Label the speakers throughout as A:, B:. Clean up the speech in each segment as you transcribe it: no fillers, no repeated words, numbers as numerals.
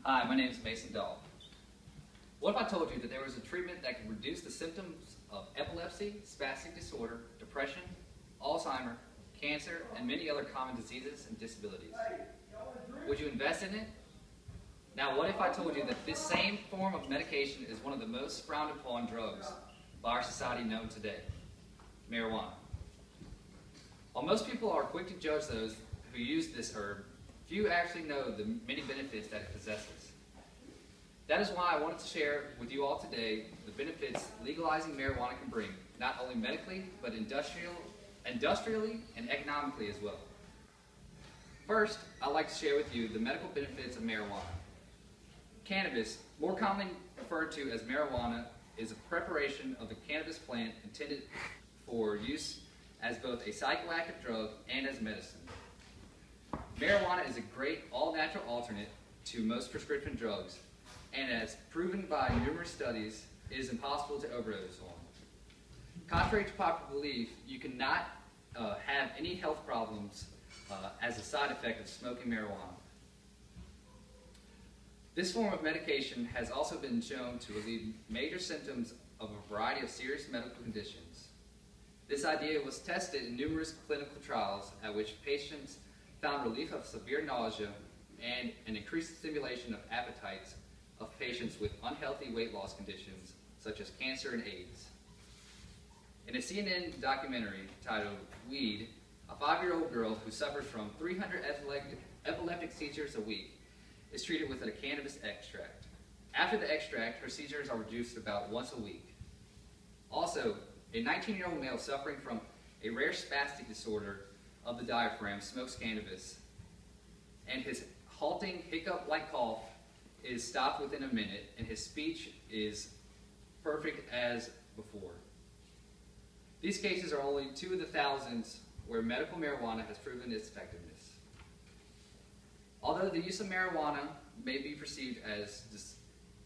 A: Hi, my name is Mason Dahl. What if I told you that there was a treatment that could reduce the symptoms of epilepsy, spastic disorder, depression, Alzheimer's, cancer, and many other common diseases and disabilities? Would you invest in it? Now, what if I told you that this same form of medication is one of the most frowned upon drugs by our society known today? Marijuana. While most people are quick to judge those who use this herb, few actually know the many benefits that it possesses. That is why I wanted to share with you all today the benefits legalizing marijuana can bring, not only medically, but industrially and economically as well. First, I'd like to share with you the medical benefits of marijuana. Cannabis, more commonly referred to as marijuana, is a preparation of the cannabis plant intended for use as both a psychoactive drug and as medicine. Marijuana is a great all-natural alternate to most prescription drugs, and as proven by numerous studies, it is impossible to overdose on. Contrary to popular belief, you cannot have any health problems as a side effect of smoking marijuana. This form of medication has also been shown to relieve major symptoms of a variety of serious medical conditions. This idea was tested in numerous clinical trials at which patients found relief of severe nausea and an increased stimulation of appetites of patients with unhealthy weight loss conditions such as cancer and AIDS. In a CNN documentary titled Weed, a 5-year-old girl who suffers from 300 epileptic seizures a week is treated with a cannabis extract. After the extract, her seizures are reduced about once a week. Also, a 19-year-old male suffering from a rare spastic disorder of the diaphragm smokes cannabis, and his halting hiccup-like cough is stopped within a minute, and his speech is perfect as before. These cases are only 2 of the thousands where medical marijuana has proven its effectiveness. Although the use of marijuana may be perceived as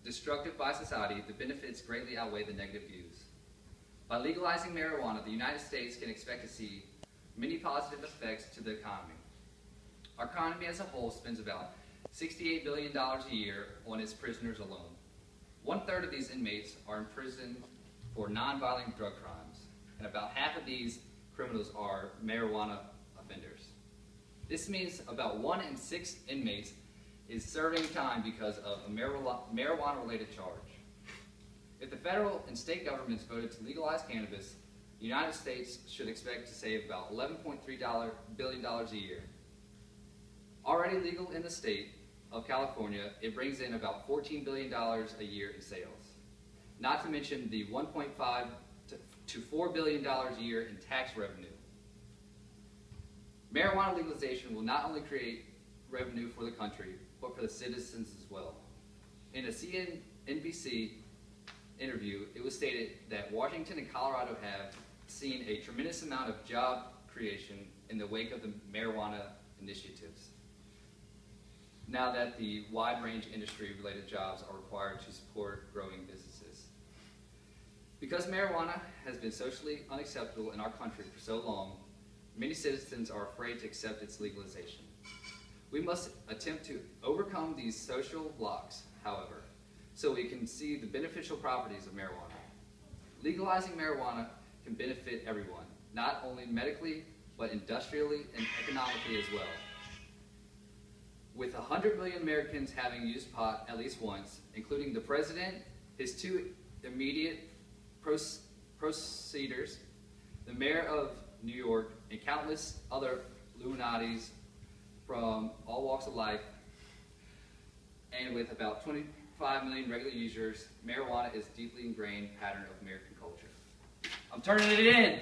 A: destructive by society, the benefits greatly outweigh the negative views. By legalizing marijuana, the United States can expect to see many positive effects to the economy. Our economy as a whole spends about $68 billion a year on its prisoners alone. 1/3 of these inmates are in prison for non-violent drug crimes, and about half of these criminals are marijuana offenders. This means about 1 in 6 inmates is serving time because of a marijuana-related charge. If the federal and state governments voted to legalize cannabis, the United States should expect to save about $11.3 billion a year. Already legal in the state of California, it brings in about $14 billion a year in sales. Not to mention the $1.5 to $4 billion a year in tax revenue. Marijuana legalization will not only create revenue for the country, but for the citizens as well. In a CNBC interview, it was stated that Washington and Colorado have seen a tremendous amount of job creation in the wake of the marijuana initiatives, now that the wide-range industry-related jobs are required to support growing businesses. Because marijuana has been socially unacceptable in our country for so long, many citizens are afraid to accept its legalization. We must attempt to overcome these social blocks, however, so we can see the beneficial properties of marijuana. Legalizing marijuana can benefit everyone, not only medically, but industrially and economically as well. With 100 million Americans having used pot at least once, including the president, his 2 immediate proceeders, the mayor of New York, and countless other Illuminatis from all walks of life, and with about 25 million regular users, marijuana is a deeply ingrained pattern of American culture. I'm turning it in!